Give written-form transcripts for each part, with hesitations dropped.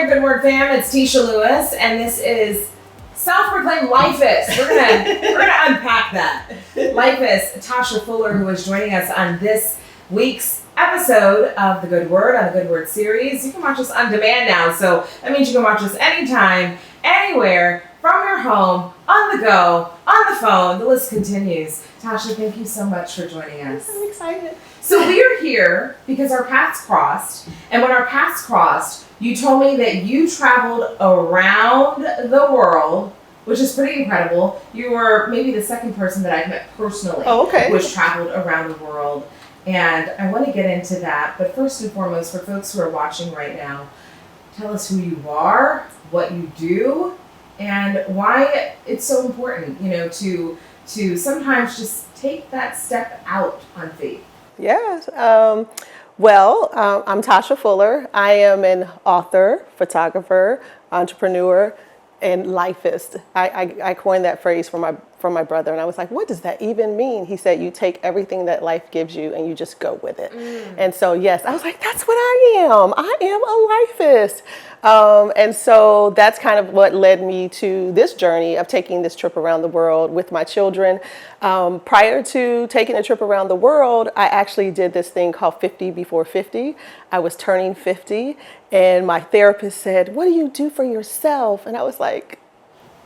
there, Good Word fam. It's Tisha Lewis, and this is self-proclaimed lifeist. We're gonna unpack that. Lifeist Tasha Fuller, who is joining us on this week's episode of the Good Word on the Good Word series. You can watch us on demand now, so that means you can watch us anytime, anywhere, from your home, on the go, on the phone. The list continues. Tasha, thank you so much for joining us. I'm excited. So we are here because our paths crossed, and when our paths crossed, you told me that you traveled around the world, which is pretty incredible. You were maybe the second person that I've met personally who has traveled around the world, and I want to get into that. But first and foremost, for folks who are watching right now, tell us who you are, what you do, and why it's so important, to sometimes just take that step out on faith. Yes. I'm Tasha Fuller. I am an author, photographer, entrepreneur, and lifeist. I coined that phrase from my brother, and I was like, what does that even mean? He said, you take everything that life gives you and you just go with it. And so, yes, I was like, that's what I am. I am a lifeist. And so that's kind of what led me to this journey of taking this trip around the world with my children. Prior to taking a trip around the world, I actually did this thing called 50 Before 50. I was turning 50, and my therapist said, what do you do for yourself? And I was like,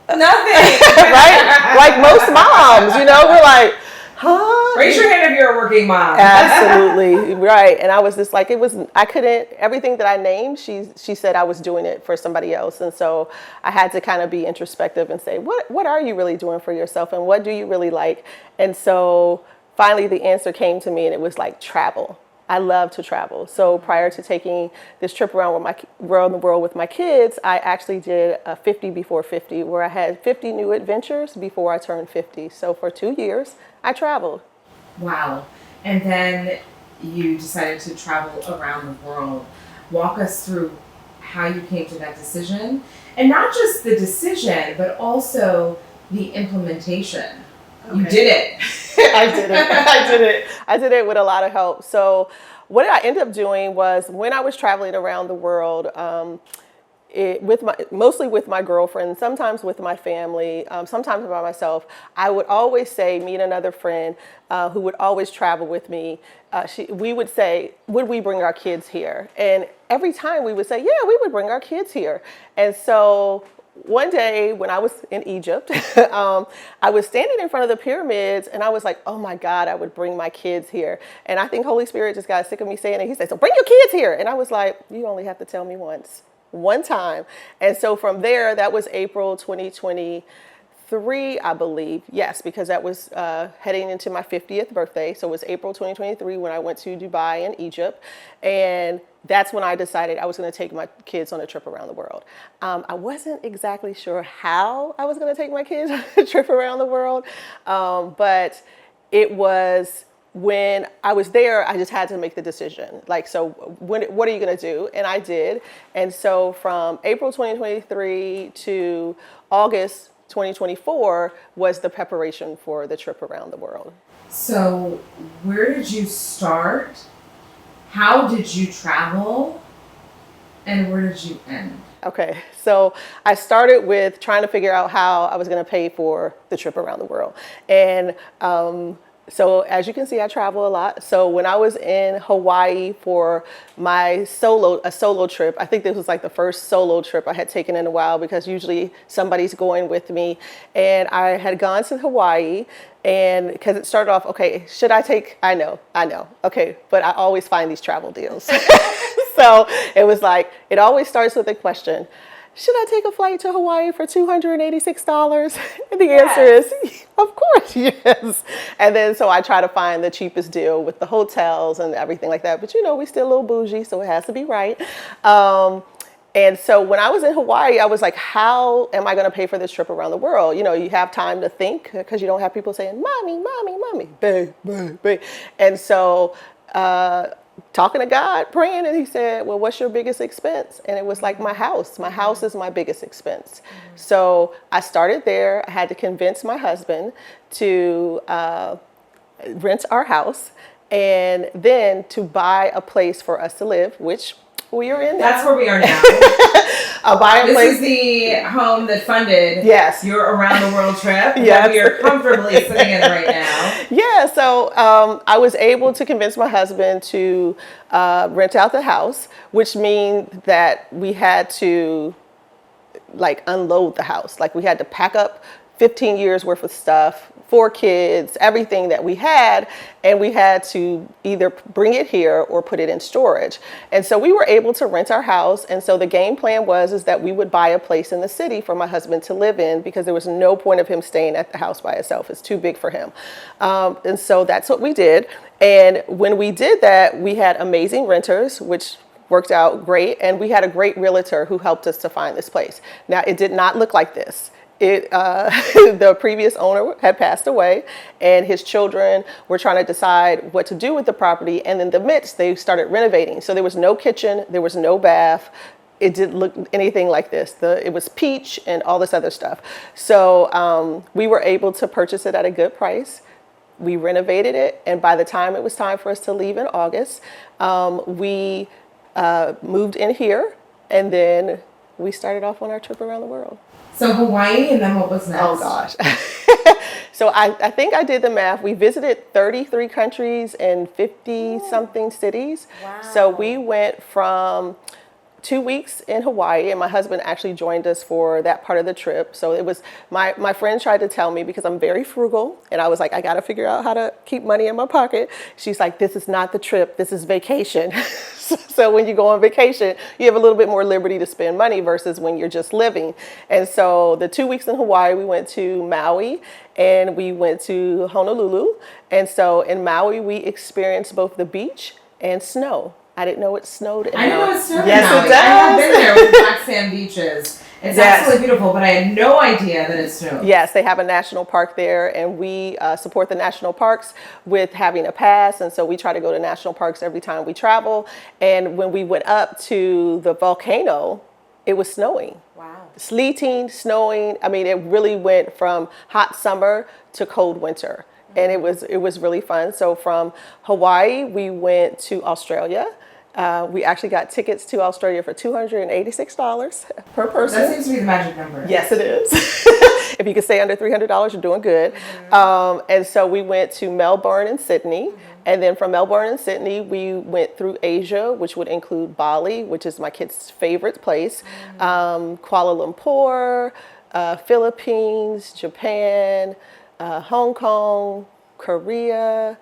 nothing. Right? Like most moms, we're like, huh? Raise your hand if you're a working mom. Absolutely. Right. And I was just like, I couldn't, everything that I named, she said I was doing it for somebody else. And so I had to kind of be introspective and say, what are you really doing for yourself? And what do you really like? And so finally the answer came to me, and it was like travel. I love to travel. So prior to taking this trip around the world with my kids, I actually did a 50 Before 50, where I had 50 new adventures before I turned 50. So for 2 years, I traveled. Wow. And then you decided to travel around the world. Walk us through how you came to that decision. And not just the decision, but also the implementation. Okay. You did it. I did it with a lot of help. So what I ended up doing was, when I was traveling around the world, mostly with my girlfriend, sometimes with my family, sometimes by myself, I would always say, meet another friend who would always travel with me. We would say, would we bring our kids here? And every time we would say, yeah, we would bring our kids here. And so one day when I was in Egypt, I was standing in front of the pyramids, and I was like, oh my God, I would bring my kids here. And I think Holy Spirit just got sick of me saying it. He said, so bring your kids here. And I was like, you only have to tell me one time. And so from there, that was April 2023, I believe. Yes, because that was heading into my 50th birthday. So it was April 2023 when I went to Dubai and Egypt. And that's when I decided I was going to take my kids on a trip around the world. I wasn't exactly sure how I was going to take my kids on a trip around the world, but it was when I was there, I just had to make the decision. Like, so what are you going to do? And I did. And so from April 2023 to August 2024 was the preparation for the trip around the world. So where did you start? How did you travel? And where did you end? Okay, so I started with trying to figure out how I was going to pay for the trip around the world. And so as you can see, I travel a lot. So when I was in Hawaii for my solo trip, I think this was like the first solo trip I had taken in a while, because usually somebody's going with me. And I had gone to Hawaii, and because it started off, okay, should I take, I know, okay, but I always find these travel deals. So it was like, it always starts with a question. Should I take a flight to Hawaii for $286? And the answer is, of course, yes. And then so I try to find the cheapest deal with the hotels and everything like that. But we still a little bougie, so it has to be right. And so when I was in Hawaii, I was like, how am I going to pay for this trip around the world? You have time to think, because you don't have people saying, mommy, mommy, mommy, babe, babe, babe. And so talking to God, praying, and he said, well, what's your biggest expense? And it was like my house. My house is my biggest expense. So I started there. I had to convince my husband to rent our house, and then to buy a place for us to live, which We are in That's now. where we are now. I'll buy a This place. is the home that funded Yes. your around the world trip Yes. that we are comfortably sitting in right now. Yeah, so I was able to convince my husband to rent out the house, which means that we had to like unload the house. Like we had to pack up 15 years worth of stuff, 4 kids, everything that we had, and we had to either bring it here or put it in storage. And so we were able to rent our house. And so the game plan is that we would buy a place in the city for my husband to live in, because there was no point of him staying at the house by himself. It's too big for him. And so that's what we did. And when we did that, we had amazing renters, which worked out great. And we had a great realtor who helped us to find this place. Now, it did not look like this. The previous owner had passed away, and his children were trying to decide what to do with the property. And in the midst, they started renovating. So there was no kitchen, there was no bath. It didn't look anything like this. It was peach and all this other stuff. So we were able to purchase it at a good price. We renovated it, and by the time it was time for us to leave in August, we moved in here, and then we started off on our trip around the world. So Hawaii, and then what was next? Oh gosh. So I think I did the math. We visited 33 countries and 50 something cities. Wow. So we went from 2 weeks in Hawaii, and my husband actually joined us for that part of the trip. So it was, my friend tried to tell me, because I'm very frugal, and I was like, I got to figure out how to keep money in my pocket. She's like, this is not the trip, this is vacation. So when you go on vacation, you have a little bit more liberty to spend money versus when you're just living. And so the 2 weeks in Hawaii, we went to Maui and we went to Honolulu. And so in Maui, we experienced both the beach and snow. I didn't know it snowed in Maui. I know it snowed in Yes, Maui. it does. I have been there with black sand beaches. It's Yes. absolutely beautiful, but I had no idea that it snowed. Yes, they have a national park there, and we support the national parks with having a pass. And so we try to go to national parks every time we travel. And when we went up to the volcano, it was snowing. Wow. Sleeting, snowing. I mean, it really went from hot summer to cold winter. And it was really fun. So from Hawaii, we went to Australia. We actually got tickets to Australia for $286 per person. That seems to be the magic number. Yes, it is. If you can stay under $300, you're doing good. And so we went to Melbourne and Sydney. And then from Melbourne and Sydney, we went through Asia, which would include Bali, which is my kid's favorite place, Kuala Lumpur, Philippines, Japan, Hong Kong, Korea,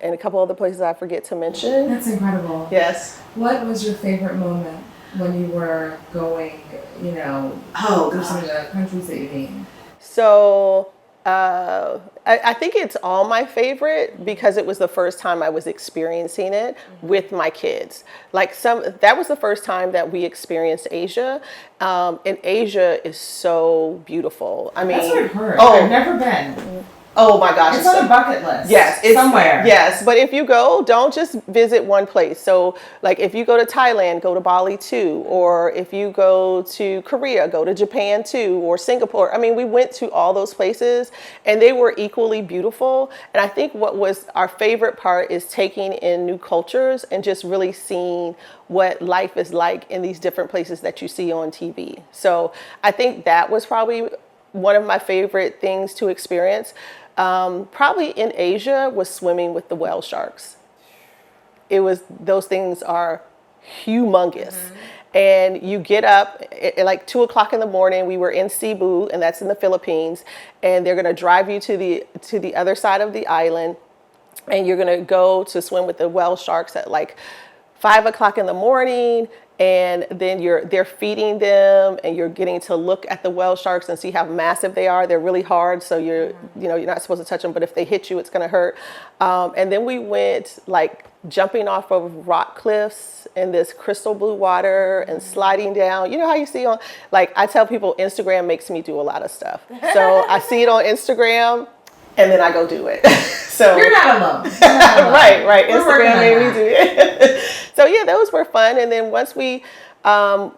and a couple other places I forget to mention. That's incredible. Yes. What was your favorite moment when you were going, through some of the countries that you named? So I think it's all my favorite, because it was the first time I was experiencing it with my kids. That was the first time that we experienced Asia. And Asia is so beautiful. I mean, That's what I've heard. Oh. I've never been. Oh my gosh. It's on a bucket list. Yes, it's somewhere. Yes, but if you go, don't just visit one place. So, like, if you go to Thailand, go to Bali too, or if you go to Korea, go to Japan too, or Singapore. I mean, we went to all those places, and they were equally beautiful. And I think what was our favorite part is taking in new cultures and just really seeing what life is like in these different places that you see on TV. So, I think that was probably one of my favorite things to experience. Probably in Asia was swimming with the whale sharks. Those things are humongous. And you get up at like 2 o'clock in the morning. We were in Cebu, and that's in the Philippines. And they're going to drive you to the other side of the island. And you're going to go to swim with the whale sharks at like 5 o'clock in the morning. And then they're feeding them, and you're getting to look at the whale sharks and see how massive they are. They're really hard, so you're not supposed to touch them, but if they hit you, it's going to hurt. And then we went like jumping off of rock cliffs in this crystal blue water and sliding down. You know how you see I tell people Instagram makes me do a lot of stuff. So I see it on Instagram, and then I go do it. So You're not alone. right. We're Instagram made me that. do it. So yeah, those were fun. And then once we kind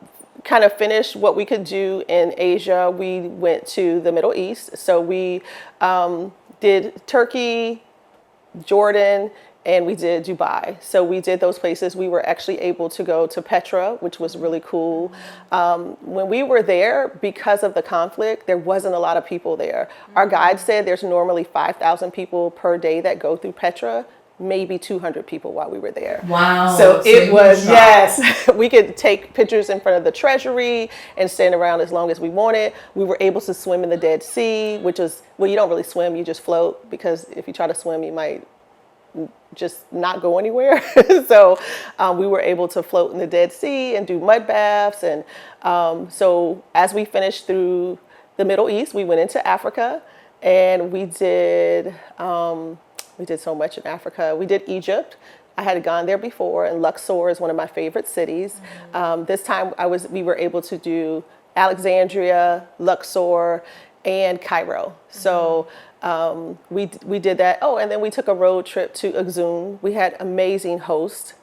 of finished what we could do in Asia, we went to the Middle East. So we did Turkey, Jordan, and we did Dubai. So we did those places. We were actually able to go to Petra, which was really cool. When we were there, because of the conflict, there wasn't a lot of people there. Our guide said there's normally 5,000 people per day that go through Petra, maybe 200 people while we were there. Wow. So it was, yes, we could take pictures in front of the treasury and stand around as long as we wanted. We were able to swim in the Dead Sea, which is, well, you don't really swim, you just float, because if you try to swim, you might just not go anywhere. So we were able to float in the Dead Sea and do mud baths. And so as we finished through the Middle East, we went into Africa, and we did so much in Africa. We did Egypt. I had gone there before, and Luxor is one of my favorite cities. This time we were able to do Alexandria, Luxor, and Cairo. So we did that. Oh, and then we took a road trip to Exum. We had amazing hosts.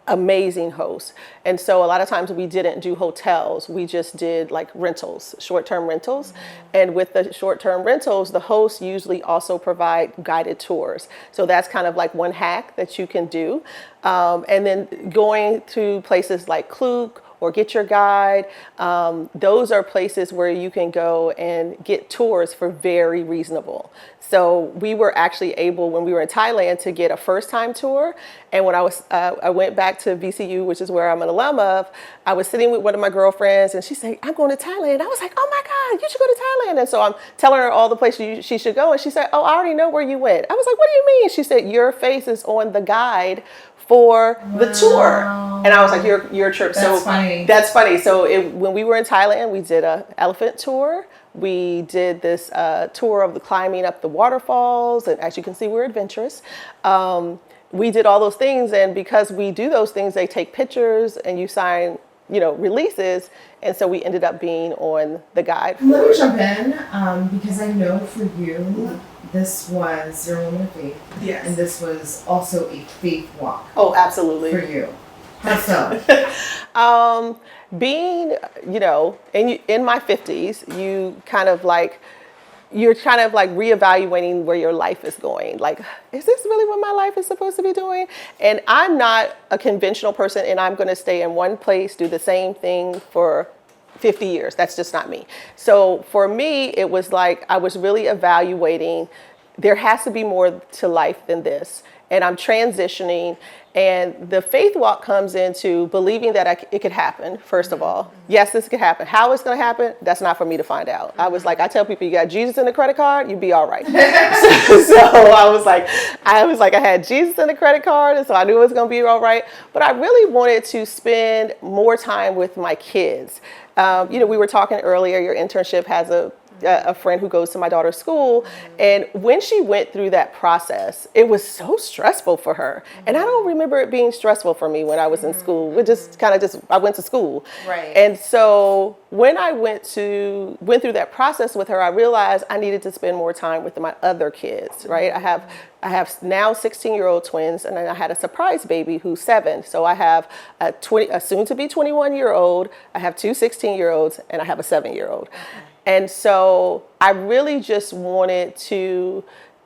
And so a lot of times we didn't do hotels. We just did like rentals, short-term rentals. And with the short-term rentals, the hosts usually also provide guided tours. So that's kind of like one hack that you can do. And then going to places like Klook or Get Your Guide, those are places where you can go and get tours for very reasonable. So we were actually able, when we were in Thailand, to get a first-time tour. And when I went back to VCU, which is where I'm an alum of, I was sitting with one of my girlfriends, and she said, "I'm going to Thailand." I was like, "Oh my God, you should go to Thailand." And so I'm telling her all the places she should go, and she said, "Oh, I already know where you went." I was like, "What do you mean?" She said, "Your face is on the guide for the tour." And I was like, your trip. That's funny. That's funny. So when we were in Thailand, we did a elephant tour. We did this tour of the climbing up the waterfalls. And as you can see, we're adventurous. We did all those things. And because we do those things, they take pictures and you sign, releases. And so we ended up being on the guide. Let me jump in because I know for you, this was your woman of faith. Yes. And this was also a faith walk. Oh, absolutely. For you. How so? Being, in my 50s, you're kind of like reevaluating where your life is going. Like, is this really what my life is supposed to be doing? And I'm not a conventional person, and I'm going to stay in one place, do the same thing for 50 years. That's just not me. So for me, it was like I was really evaluating, there has to be more to life than this. And I'm transitioning. And the faith walk comes into believing that it could happen, first of all. Yes, this could happen. How it's going to happen, that's not for me to find out. I was like, I tell people, you got Jesus in the credit card, you'd be all right. So I was like, I had Jesus in the credit card, and so I knew it was going to be all right. But I really wanted to spend more time with my kids. We were talking earlier, your internship has a friend who goes to my daughter's school. And when she went through that process, it was so stressful for her. And I don't remember it being stressful for me when I was in school. We just I went to school. Right. And so when I went through that process with her, I realized I needed to spend more time with my other kids, right? I have now 16-year-old twins, and then I had a surprise baby who's 7. So I have a soon-to-be 21-year-old, I have 2 16-year-olds, and I have a 7-year-old. And so I really just wanted to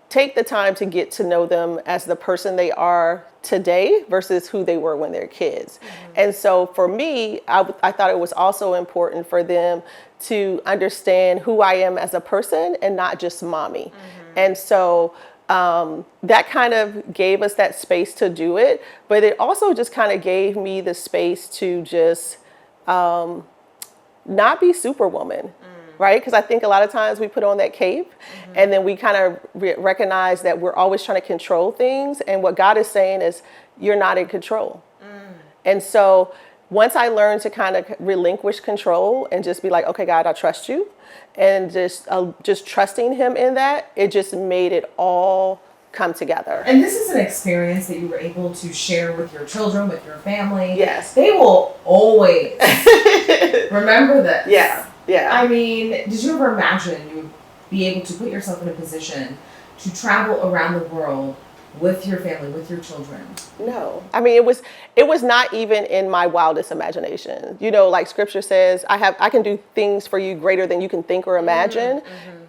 take the time to get to know them as the person they are today versus who they were when they were kids. And so for me, I thought it was also important for them to understand who I am as a person and not just mommy. And so that kind of gave us that space to do it, but it also just kind of gave me the space to just not be superwoman. Right? Because I think a lot of times we put on that cape and then we kind of recognize that we're always trying to control things. And what God is saying is, you're not in control. And so once I learned to kind of relinquish control and just be like, okay, God, I trust you. And just trusting him in that, it just made it all come together. And this is an experience that you were able to share with your children, with your family. Yes. They will always remember this. Yeah. Yeah. I mean, did you ever imagine you would be able to put yourself in a position to travel around the world with your family, with your children? No. I mean, it was not even in my wildest imagination. Like scripture says, I can do things for you greater than you can think or imagine.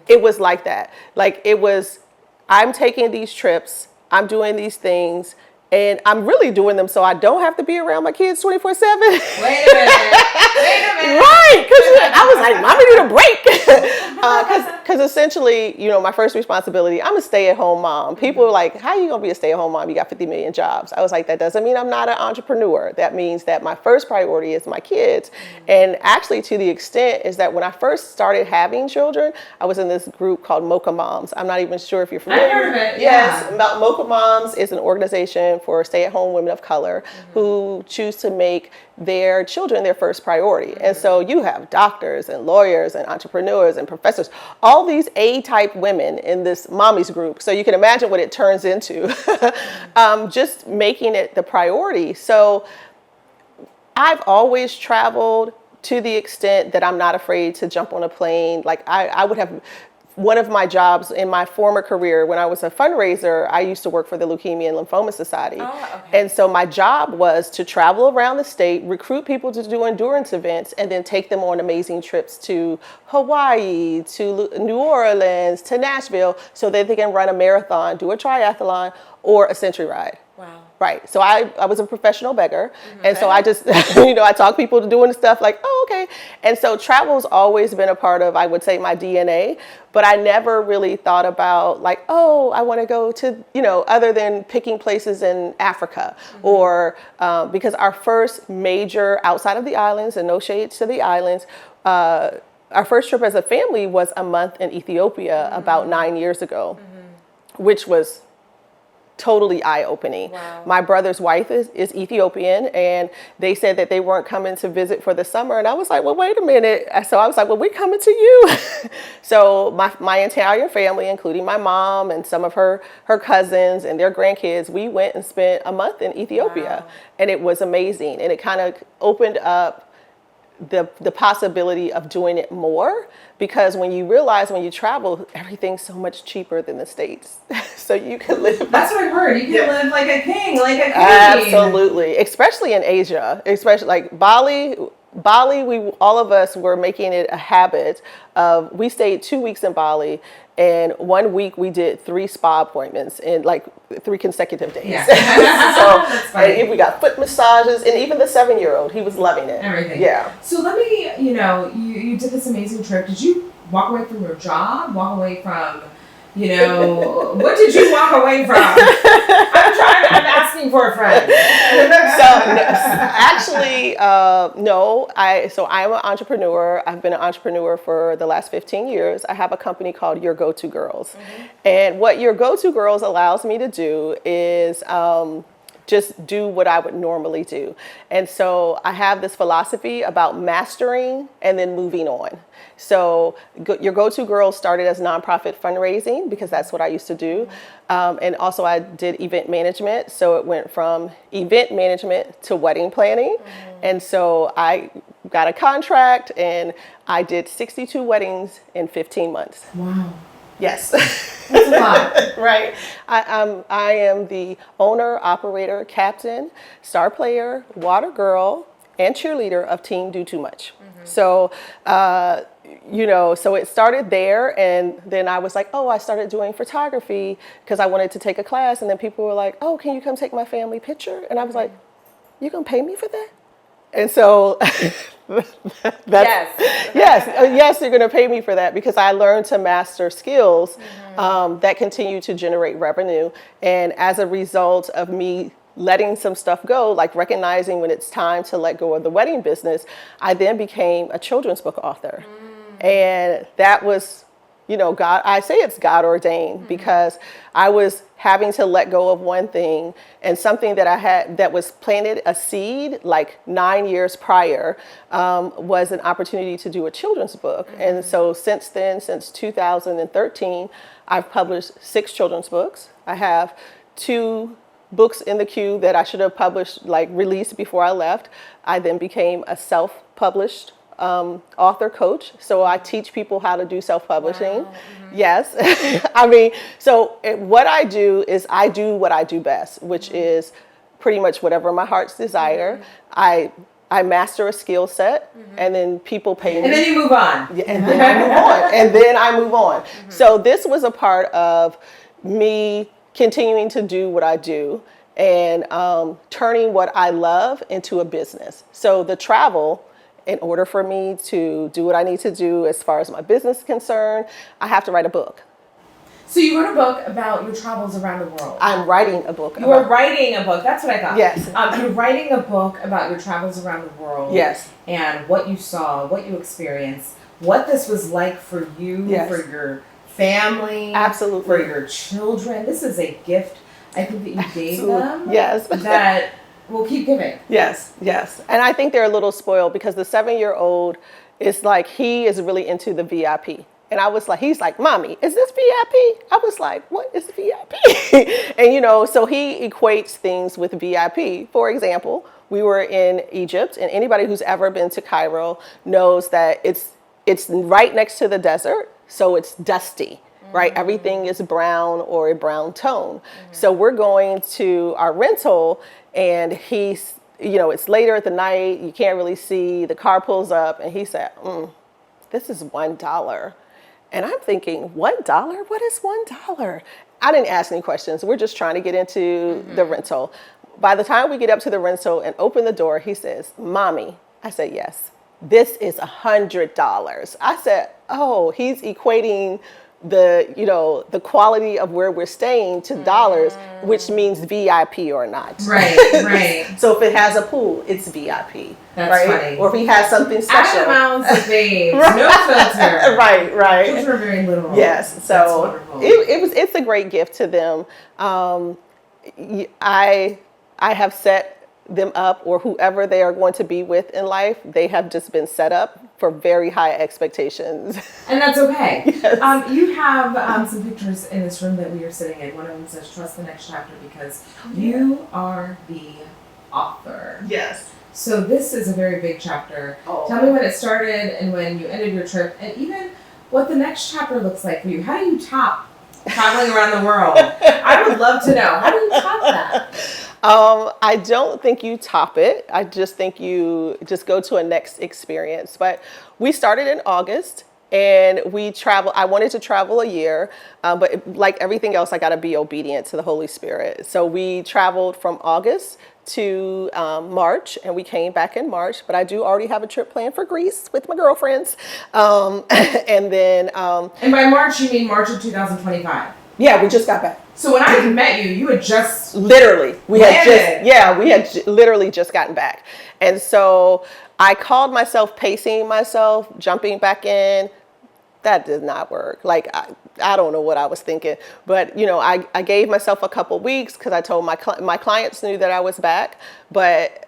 It was like that. Like it was, I'm taking these trips I'm doing these things, and I'm really doing them so I don't have to be around my kids 24/7. Wait a minute. Right, because I was like, Mommy need a break. Because essentially, my first responsibility, I'm a stay-at-home mom. People are like, how are you going to be a stay-at-home mom? You got 50 million jobs. I was like, that doesn't mean I'm not an entrepreneur. That means that my first priority is my kids. And actually, to the extent is that when I first started having children, I was in this group called Mocha Moms. I'm not even sure if you're familiar. I heard of it, Yes, Mocha Moms is an organization for stay-at-home women of color who choose to make their children their first priority. And so you have doctors and lawyers and entrepreneurs and professors, all these A-type women in this mommy's group. So you can imagine what it turns into, just making it the priority. So I've always traveled to the extent that I'm not afraid to jump on a plane. Like I would have, one of my jobs in my former career, when I was a fundraiser, I used to work for the Leukemia and Lymphoma Society. Oh, okay. And so my job was to travel around the state, recruit people to do endurance events, and then take them on amazing trips to Hawaii, to New Orleans, to Nashville, so that they can run a marathon, do a triathlon, or a century ride. Wow. Right. So I was a professional beggar. And so I just, I talk people to doing stuff like, oh, okay. And so travel's always been a part of, I would say, my DNA. But I never really thought about like, oh, I want to go to, other than picking places in Africa or because our first major outside of the islands, and no shade to the islands, our first trip as a family was a month in Ethiopia about 9 years ago, which was totally eye-opening. Wow. My brother's wife is Ethiopian, and they said that they weren't coming to visit for the summer. And I was like, well, wait a minute. So I was like, well, we're coming to you. So my entire family, including my mom and some of her cousins and their grandkids, we went and spent a month in Ethiopia. Wow. And it was amazing. And it kind of opened up the possibility of doing it more, because when you realize when you travel, everything's so much cheaper than the States. So you can live. That's what I heard. You can live like a king, like a queen. Absolutely, especially in Asia, especially like Bali. We all of us were making it a habit of. We stayed 2 weeks in Bali, and 1 week we did 3 spa appointments in like 3 consecutive days. Yeah. So and we got foot massages, and even the 7-year-old, he was loving it. Everything. Yeah. So let me, you did this amazing trip. Did you walk away from your job? Walk away from, what did you walk away from? I'm asking for a friend. Actually, no. I'm an entrepreneur. I've been an entrepreneur for the last 15 years. I have a company called Your Go-To Girls. And what Your Go-To Girls allows me to do is just do what I would normally do. And so I have this philosophy about mastering and then moving on. So Your Go-To Girls started as nonprofit fundraising, because that's what I used to do. And also I did event management. So it went from event management to wedding planning. And so I got a contract and I did 62 weddings in 15 months. Wow. Yes. That's a lot. Right. I am the owner, operator, captain, star player, water girl, and cheerleader of Team Do Too Much. So, so it started there, and then I was like, I started doing photography because I wanted to take a class, and then people were like, oh, can you come take my family picture? And I was like, you gonna pay me for that? And so yes, you're going to pay me for that, because I learned to master skills that continue to generate revenue. And as a result of me letting some stuff go, like recognizing when it's time to let go of the wedding business, I then became a children's book author. And that was, God, I say it's God ordained, because I was having to let go of one thing, and something that I had that was planted a seed like 9 years prior was an opportunity to do a children's book. And so since then, since 2013, I've published 6 children's books. I have 2 books in the queue that I should have published, released before I left. I then became a self-published author coach. So I teach people how to do self-publishing. Wow. Yes. What I do is I do what I do best, which is pretty much whatever my heart's desire. I master a skill set, and then people pay me. And then you move on. Yeah, and then I move on. So this was a part of me continuing to do what I do and turning what I love into a business. So the travel, in order for me to do what I need to do as far as my business is concerned, I have to write a book. So you wrote a book about your travels around the world. I'm writing a book. You were writing a book. That's what I thought. Yes. You're writing a book about your travels around the world. Yes. And what you saw, what you experienced, what this was like for you, Yes. for your family, Absolutely. for your children. This is a gift I think that you gave them. Yes. That will keep giving. Yes, yes. And I think they're a little spoiled because the 7-year-old is like, he is really into the VIP. And I was like, he's like, Mommy, is this VIP? I was like, what is VIP? And, you know, so he equates things with VIP. For example, we were in Egypt, and anybody who's ever been to Cairo knows that it's right next to the desert, so it's dusty. Right? Everything is brown or a brown tone. So we're going to our rental and he's, you know, it's later at the night. You can't really see. The car pulls up and he said, this is $1. And I'm thinking, $1? What is $1? I didn't ask any questions. We're just trying to get into the rental. By the time we get up to the rental and open the door, he says, Mommy. I said, yes, this is $100. I said, oh, he's equating the quality of where we're staying to dollars, which means VIP or not. Right, right. So if it has a pool, it's VIP. That's right? funny. Or if he has something special. Add amounts of babes, no filter. Right. Children are very literal. Yes. So it's a great gift to them. I have set them up, or whoever they are going to be with in life, they have just been set up for very high expectations. And that's okay. Yes. You have some pictures in this room that we are sitting in. One of them says, trust the next chapter, because you are the author. Yes. So this is a very big chapter. Oh. Tell me when it started and when you ended your trip, and even what the next chapter looks like for you. How do you top traveling around the world? I would love to know. How do you top that? I don't think you top it. I just think you just go to a next experience. But we started in August and we traveled. I wanted to travel a year, but like everything else, I got to be obedient to the Holy Spirit. So we traveled from August to March, and we came back in March. But I do already have a trip planned for Greece with my girlfriends. And then... and by March, you mean March of 2025? Yeah, we just got back. So when I met you, you had just literally we landed. had literally just gotten back, and so I called myself pacing myself, jumping back in. That did not work. Like I don't know what I was thinking, but you know, I gave myself a couple weeks because I told my clients knew that I was back, but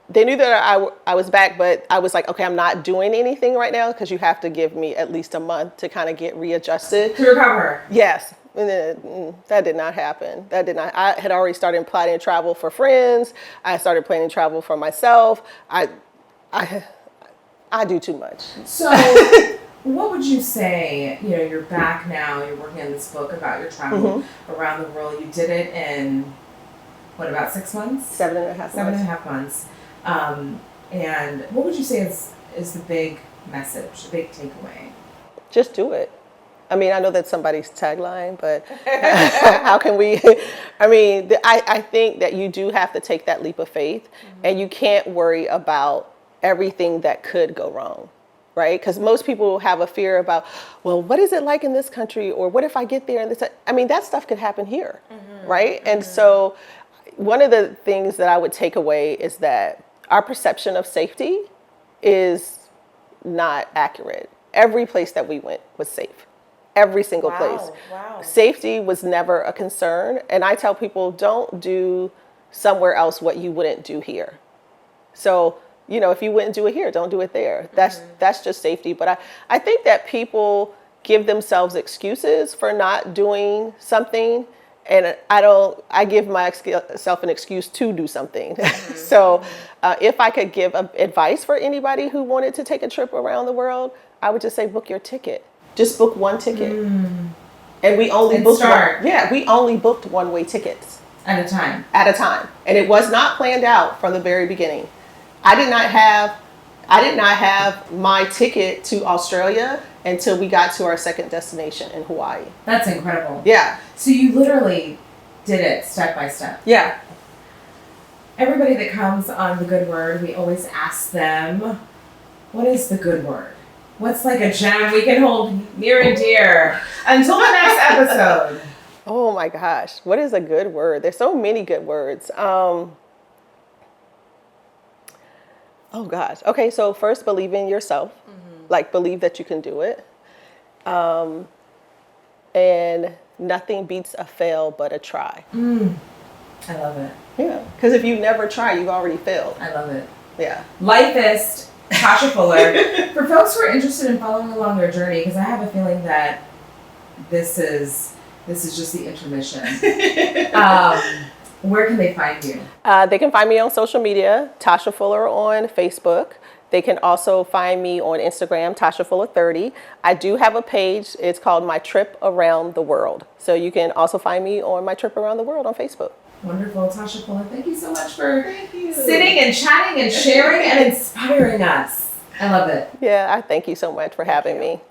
they knew that I was back, but I was like, okay, I'm not doing anything right now because you have to give me at least a month to kind of get readjusted. To recover. Yes. And then, that did not happen. That did not. I had already started planning travel for friends. I started planning travel for myself. I do too much. So what would you say, you know, you're back now, you're working on this book about your travel around the world. You did it in, what, about 6 months? 7.5 months. 7.5 months. And what would you say is the big message, the big takeaway? Just do it. I mean, I know that's somebody's tagline, but how can we? I mean, I think that you do have to take that leap of faith, and you can't worry about everything that could go wrong, right? Because most people have a fear about, well, what is it like in this country? Or what if I get there and this? I mean, that stuff could happen here, right? And so one of the things that I would take away is that our perception of safety is not accurate. Every place that we went was safe. Every single place. Wow. Safety was never a concern. And I tell people, don't do somewhere else what you wouldn't do here. So, you know, if you wouldn't do it here, don't do it there. That's just safety. But I think that people give themselves excuses for not doing something. And I give myself an excuse to do something. So if I could give advice for anybody who wanted to take a trip around the world, I would just say, book your ticket. Just book one ticket. And we only booked one-way tickets. At a time. At a time. And it was not planned out from the very beginning. I did not have my ticket to Australia until we got to our second destination in Hawaii. That's incredible. Yeah. So you literally did it step by step. Yeah. Everybody that comes on The Good Word, we always ask them, what is the good word? What's like a gem we can hold near and dear until the next episode? Oh my gosh. What is a good word? There's so many good words. Oh gosh. Okay, so first, believe in yourself. Like, believe that you can do it. And nothing beats a fail but a try. I love it. Yeah. Because if you never try, you've already failed. I love it. Yeah. Lifeist Tasha Fuller. For folks who are interested in following along their journey, because I have a feeling that this is just the intermission. Where can they find you? They can find me on social media, Tasha Fuller on Facebook. They can also find me on Instagram, Tasha Fuller 30. I do have a page. It's called My Trip Around the World. So you can also find me on My Trip Around the World on Facebook. Wonderful. Tasha Fuller, thank you so much for sitting and chatting and sharing and inspiring us. I love it. Yeah, I thank you so much for having me.